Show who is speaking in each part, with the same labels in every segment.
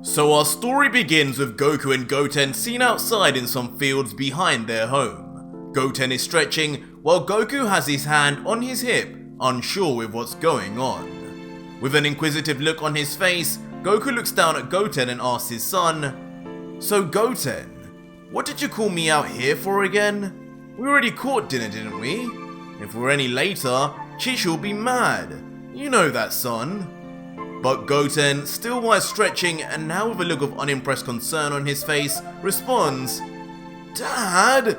Speaker 1: So our story begins with Goku and Goten seen outside in some fields behind their home. Goten is stretching while Goku has his hand on his hip, unsure with what's going on. With an inquisitive look on his face, Goku looks down at Goten and asks his son, "So Goten, what did you call me out here for again? We already caught dinner, didn't we? If we're any later, Chichi will be mad. You know that, son." But Goten, still while stretching and now with a look of unimpressed concern on his face, responds, "Dad,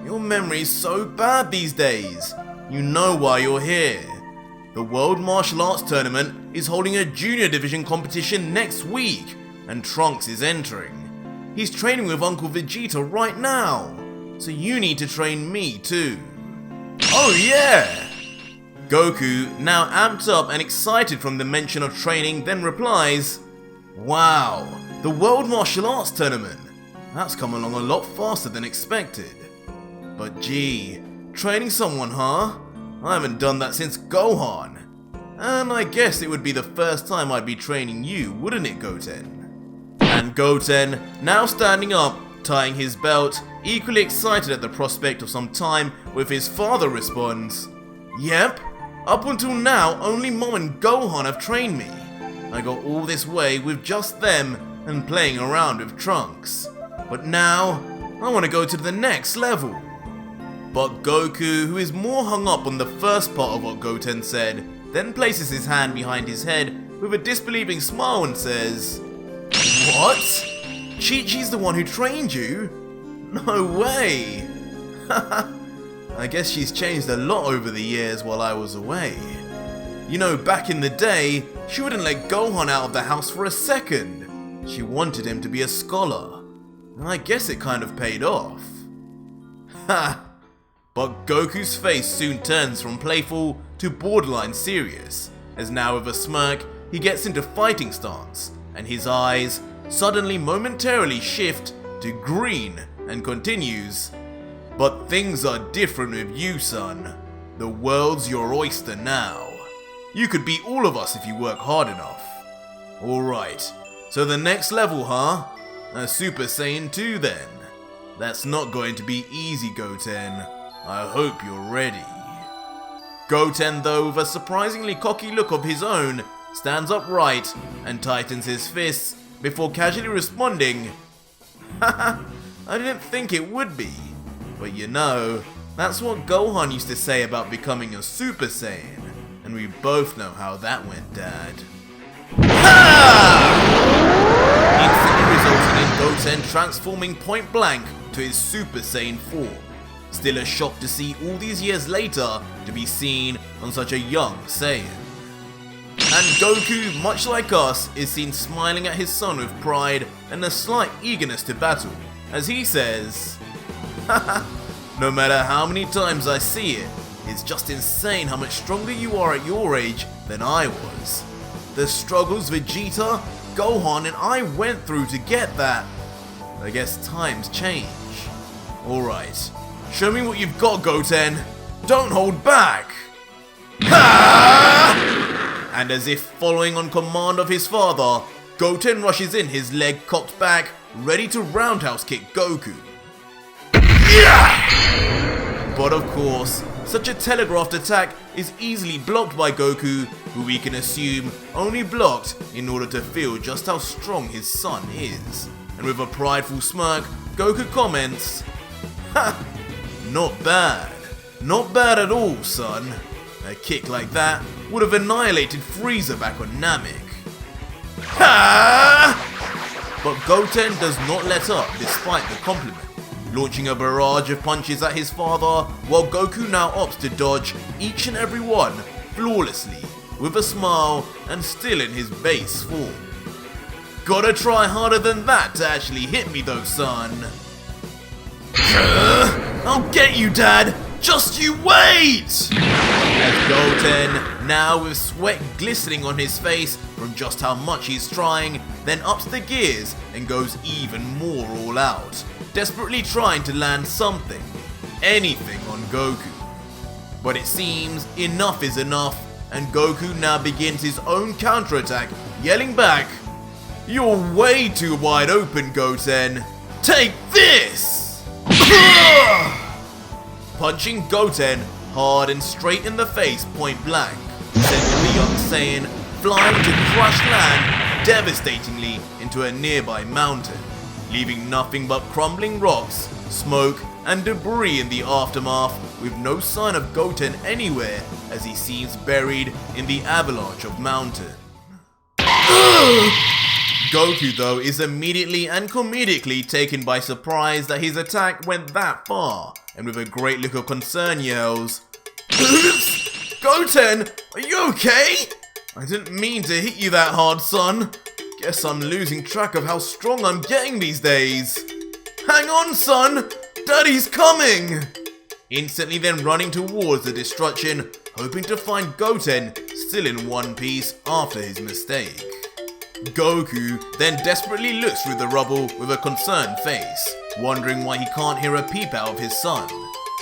Speaker 1: your memory's so bad these days. You know why you're here. The World Martial Arts Tournament is holding a junior division competition next week, and Trunks is entering. He's training with Uncle Vegeta right now, so you need to train me too." "Oh yeah!" Goku, now amped up and excited from the mention of training, then replies, "Wow, the World Martial Arts Tournament. That's come along a lot faster than expected. But gee, training someone, huh? I haven't done that since Gohan. And I guess it would be the first time I'd be training you, wouldn't it, Goten?" And Goten, now standing up, tying his belt, equally excited at the prospect of some time with his father, responds, "Yep, up until now only Mom and Gohan have trained me. I got all this way with just them and playing around with Trunks. But now, I want to go to the next level." But Goku, who is more hung up on the first part of what Goten said, then places his hand behind his head with a disbelieving smile and says, "What? Chi-Chi's the one who trained you? No way!" I guess she's changed a lot over the years while I was away. You know, back in the day, she wouldn't let Gohan out of the house for a second. She wanted him to be a scholar. And I guess it kind of paid off. Ha! But Goku's face soon turns from playful to borderline serious, as now with a smirk, he gets into fighting stance, and his eyes suddenly momentarily shift to green and continues, "But things are different with you, son. The world's your oyster now. You could beat all of us if you work hard enough. Alright, so the next level, huh? A Super Saiyan 2 then. That's not going to be easy, Goten. I hope you're ready." Goten, though, with a surprisingly cocky look of his own, stands upright and tightens his fists before casually responding, "Haha, I didn't think it would be. But you know, that's what Gohan used to say about becoming a Super Saiyan, and we both know how that went, Dad." Ha! Instantly resulting in Goten transforming point blank to his Super Saiyan form. Still a shock to see all these years later to be seen on such a young Saiyan. And Goku, much like us, is seen smiling at his son with pride and a slight eagerness to battle, as he says, "Haha, no matter how many times I see it, it's just insane how much stronger you are at your age than I was. The struggles Vegeta, Gohan, and I went through to get that. I guess times change. Alright, show me what you've got, Goten. Don't hold back." Ha! And as if following on command of his father, Goten rushes in, his leg cocked back, ready to roundhouse kick Goku. Yeah! But of course, such a telegraphed attack is easily blocked by Goku, who we can assume only blocked in order to feel just how strong his son is. And with a prideful smirk, Goku comments, "Ha! Not bad. Not bad at all, son. A kick like that would have annihilated Frieza back on Namek." Ha! But Goten does not let up despite the compliment, launching a barrage of punches at his father, while Goku now opts to dodge each and every one flawlessly, with a smile and still in his base form. "Gotta try harder than that to actually hit me though, son." "I'll get you, Dad! Just you wait!" As Goten, now with sweat glistening on his face from just how much he's trying, then ups the gears and goes even more all out, desperately trying to land something, anything on Goku. But it seems enough is enough, and Goku now begins his own counterattack, yelling back, You're way too wide open, Goten. Take this! Punching Goten hard and straight in the face point blank, sending the young Saiyan flying to crash land devastatingly into a nearby mountain, leaving nothing but crumbling rocks, smoke, and debris in the aftermath, with no sign of Goten anywhere as he seems buried in the avalanche of mountain. Goku though is immediately and comedically taken by surprise that his attack went that far, and with a great look of concern yells, "Oops! Goten, are you okay? I didn't mean to hit you that hard, son. Guess I'm losing track of how strong I'm getting these days. Hang on, son! Daddy's coming!" Instantly then running towards the destruction, hoping to find Goten still in one piece after his mistake. Goku then desperately looks through the rubble with a concerned face, wondering why he can't hear a peep out of his son.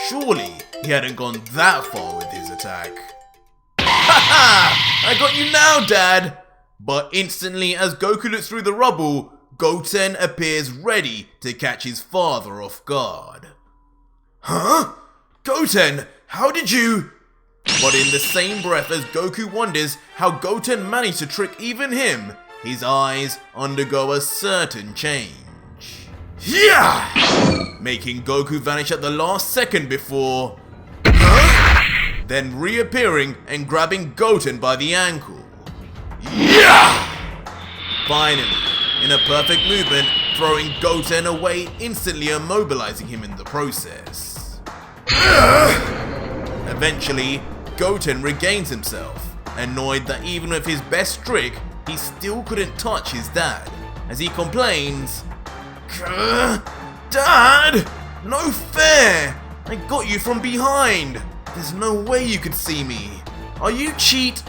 Speaker 1: Surely he hadn't gone that far with his attack. "Ha-ha! I got you now, Dad!" But instantly as Goku looks through the rubble, Goten appears ready to catch his father off guard. "Huh? Goten, how did you..." But in the same breath as Goku wonders how Goten managed to trick even him, his eyes undergo a certain change. Yeah! Making Goku vanish at the last second before... then reappearing and grabbing Goten by the ankle. Yeah! Finally, in a perfect movement, throwing Goten away, instantly immobilizing him in the process. Eventually, Goten regains himself, annoyed that even with his best trick, he still couldn't touch his dad, as he complains, "Dad! No fair! I got you from behind! There's no way you could see me! Are you cheat..."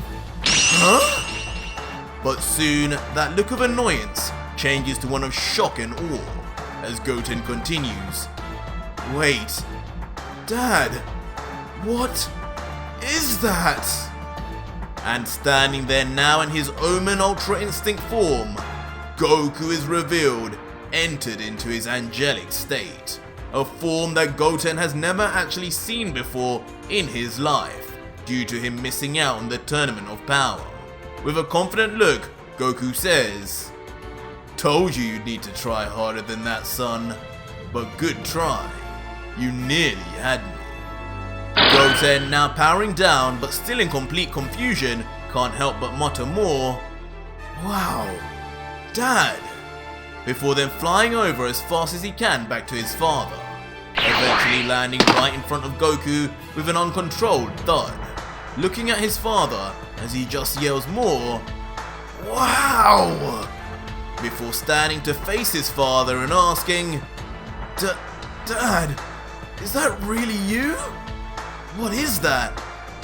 Speaker 1: Huh? But soon, that look of annoyance changes to one of shock and awe, as Goten continues, "Wait, Dad, what is that?" And standing there now in his Omen Ultra Instinct form, Goku is revealed, entered into his angelic state, a form that Goten has never actually seen before in his life, due to him missing out on the Tournament of Power. With a confident look, Goku says, "Told you you'd need to try harder than that, son, but good try. You nearly had me." Goten, now powering down but still in complete confusion, can't help but mutter more, "Wow, Dad," before then flying over as fast as he can back to his father, eventually landing right in front of Goku with an uncontrolled thud, looking at his father as he just yells more, "Wow!" before standing to face his father and asking, Dad, is that really you? What is that?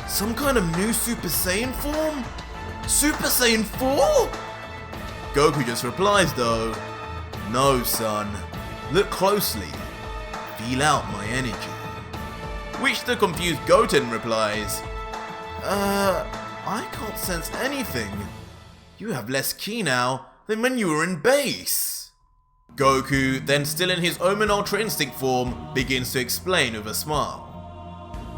Speaker 1: Some kind of new Super Saiyan form? Super Saiyan 4? Goku just replies though, "No, son. Look closely. Feel out my energy." Which the confused Goten replies, I can't sense anything. You have less ki now than when you were in base." Goku, then still in his Omen Ultra Instinct form, begins to explain with a smile.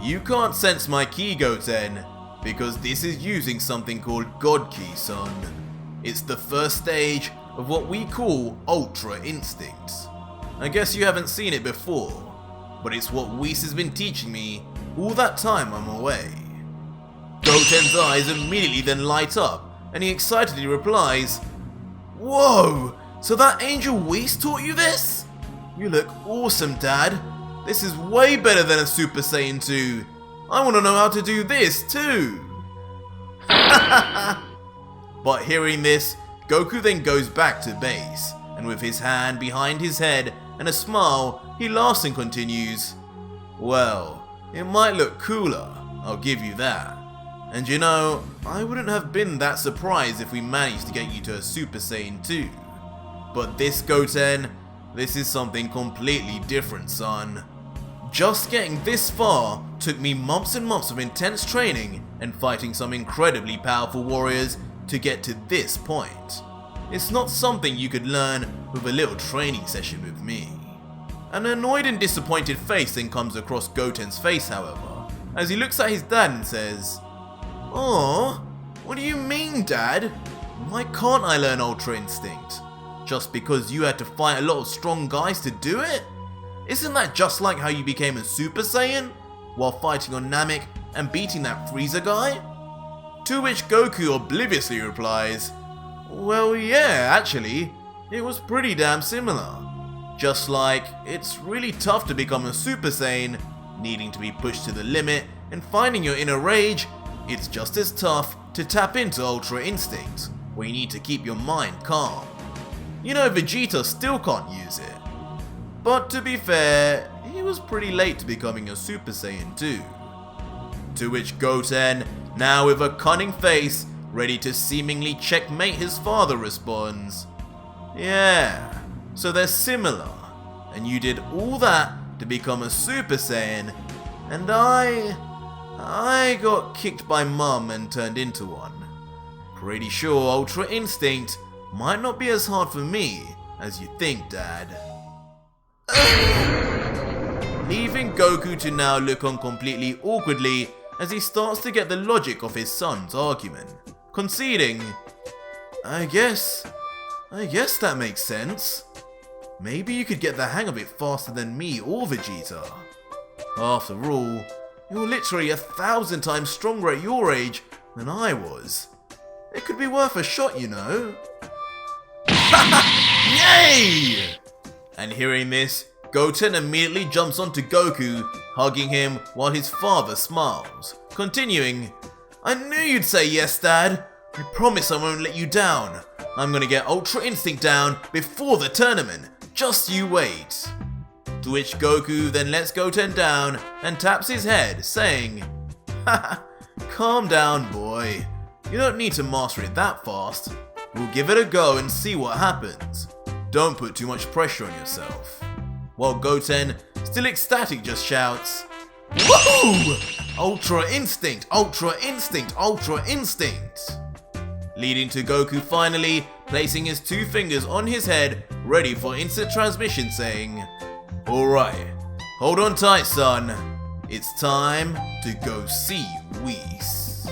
Speaker 1: "You can't sense my ki, Goten, because this is using something called God Ki, son. It's the first stage of what we call Ultra Instincts. I guess you haven't seen it before, but it's what Whis has been teaching me all that time I'm away." Goten's eyes immediately then light up, and he excitedly replies, "Whoa, so that Angel Whis taught you this? You look awesome, Dad. This is way better than a Super Saiyan 2. I want to know how to do this too." But hearing this, Goku then goes back to base, and with his hand behind his head and a smile, he laughs and continues, "Well, it might look cooler, I'll give you that. And you know, I wouldn't have been that surprised if we managed to get you to a Super Saiyan 2. But this, Goten, this is something completely different, son. Just getting this far took me months and months of intense training and fighting some incredibly powerful warriors to get to this point. It's not something you could learn with a little training session with me. An annoyed and disappointed face then comes across Goten's face, however, as he looks at his dad and says, "Aww, what do you mean, Dad? Why can't I learn Ultra Instinct? Just because you had to fight a lot of strong guys to do it? Isn't that just like how you became a Super Saiyan while fighting on Namek and beating that Frieza guy?" To which Goku obliviously replies, "Well, yeah, actually, it was pretty damn similar. Just like, it's really tough to become a Super Saiyan, needing to be pushed to the limit and finding your inner rage, it's just as tough to tap into Ultra Instinct, where you need to keep your mind calm. You know, Vegeta still can't use it. But to be fair, he was pretty late to becoming a Super Saiyan too." To which Goten, now with a cunning face, ready to seemingly checkmate his father, responds, "Yeah, so they're similar, and you did all that to become a Super Saiyan, and I got kicked by Mum and turned into one. Pretty sure Ultra Instinct might not be as hard for me as you think, Dad." Leaving Goku to now look on completely awkwardly as he starts to get the logic of his son's argument, conceding, I guess that makes sense. Maybe you could get the hang of it faster than me or Vegeta. After all, you're literally 1,000 times stronger at your age than I was. It could be worth a shot, you know." Yay! And hearing this, Goten immediately jumps onto Goku, hugging him while his father smiles, continuing, "I knew you'd say yes, Dad. I promise I won't let you down. I'm gonna get Ultra Instinct down before the tournament. Just you wait." To which Goku then lets Goten down and taps his head, saying, "Haha, calm down, boy. You don't need to master it that fast. We'll give it a go and see what happens. Don't put too much pressure on yourself." While Goten, still ecstatic, just shouts, "Woohoo! Ultra Instinct, Ultra Instinct, Ultra Instinct!" Leading to Goku finally placing his 2 fingers on his head, ready for instant transmission, saying, "Alright, hold on tight, son. It's time to go see Whis."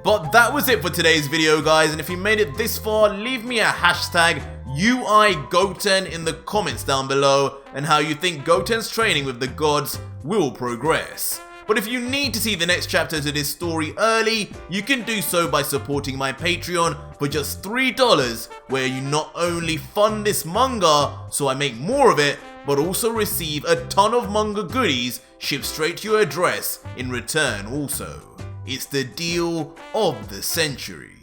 Speaker 1: But that was it for today's video, guys, and if you made it this far, leave me a hashtag #UIGoten in the comments down below and how you think Goten's training with the gods will progress. But if you need to see the next chapter to this story early, you can do so by supporting my Patreon for just $3, where you not only fund this manga so I make more of it, but also receive a ton of manga goodies shipped straight to your address in return also. It's the deal of the century.